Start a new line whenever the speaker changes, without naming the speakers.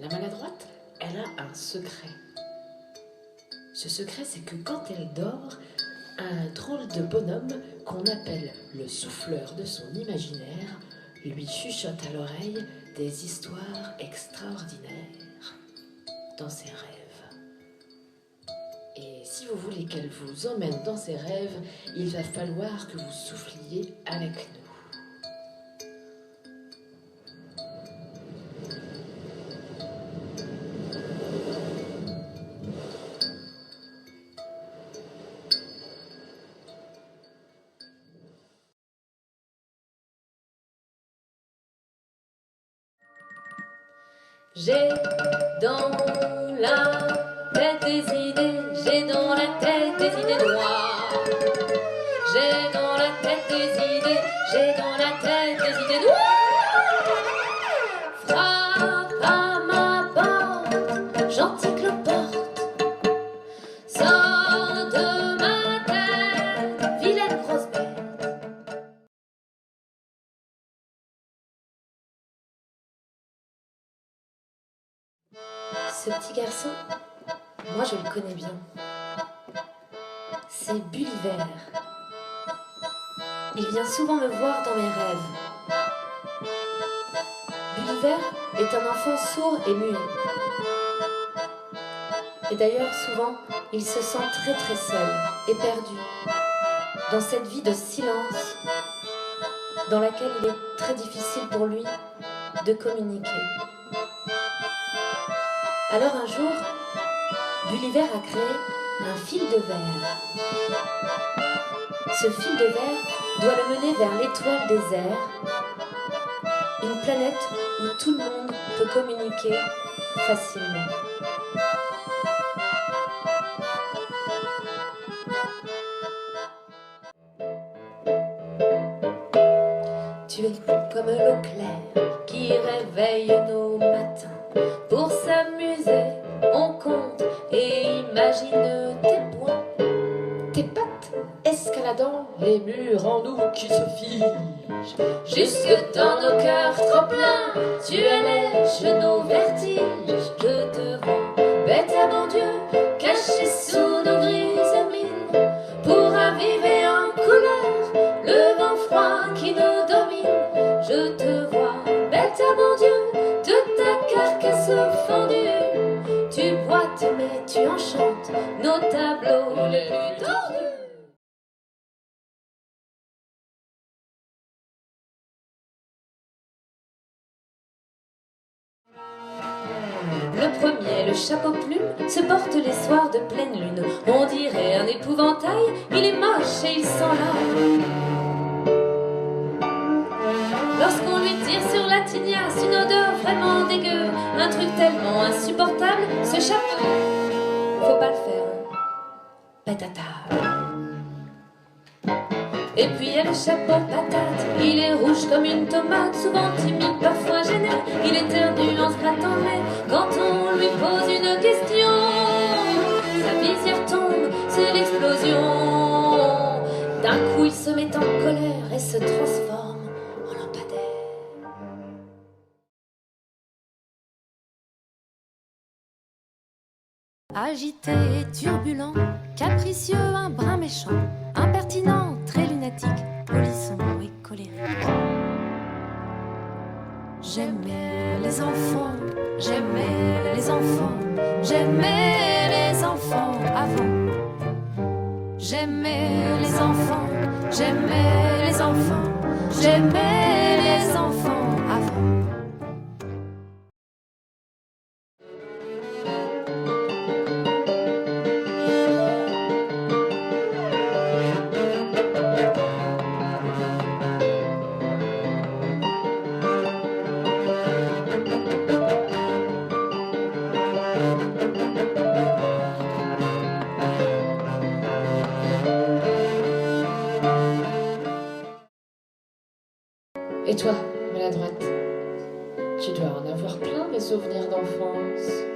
La maladroite, elle a un secret. Ce secret, c'est que quand elle dort, un drôle de bonhomme qu'on appelle le souffleur de son imaginaire lui chuchote à l'oreille des histoires extraordinaires dans ses rêves. Et si vous voulez qu'elle vous emmène dans ses rêves, il va falloir que vous souffliez avec nous.
J'ai dans la tête des idées, j'ai dans la tête des idées noires. J'ai dans la tête des idées, j'ai dans la tête des idées noires. Frappe à ma porte, gentil cloporte. Sors de ma tête, vilaine grosse bête. Ce petit garçon, moi je le connais bien. C'est Bulver. Il vient souvent me voir dans mes rêves. Bulver est un enfant sourd et muet. Et d'ailleurs, souvent, il se sent très très seul et perdu dans cette vie de silence dans laquelle il est très difficile pour lui de communiquer. Alors un jour, Gulliver a créé un fil de verre. Ce fil de verre doit le mener vers l'étoile des airs, une planète où tout le monde peut communiquer facilement. Tu es comme l'eau claire qui réveille nos matins. Pour s'amuser, on compte et imagine tes points, tes pattes escaladant
Les murs en nous qui se figent.
jusque dans nos cœurs trop pleins. Tu es les genoux vertiges, je te vois, bête à mon Dieu, caché sous nos grises mines, pour raviver en couleur le vent froid qui nous domine. Je te vois, bête à mon Dieu, de ta carcasse fondue. Tu boites mais tu enchantes nos tableaux les plus tordus. Le premier, le chapeau plume, se porte les soirs de pleine lune. On dirait un épouvantail, il est moche et il sent l'âme. Lorsqu'on lui tire sur la tignasse, une odeur vraiment dégueu, un truc tellement insupportable, ce chapeau, faut pas le faire, pète à table. Et puis il y a le chapeau patate, il est rouge comme une tomate, souvent timide, parfois gêné, il éternue en se grattant le nez quand on lui pose une question. Sa visière tombe, c'est l'explosion. D'un coup il se met en colère et se transforme en lampadaire. Agité et turbulent, capricieux, un brin méchant, impertinent, très lunatique, polisson et colérique. J'aimais les enfants, j'aimais les enfants, j'aimais les enfants avant. J'aimais les enfants, j'aimais les enfants, j'aimais les enfants avant.
Et toi, maladroite, tu dois en avoir plein des souvenirs d'enfance.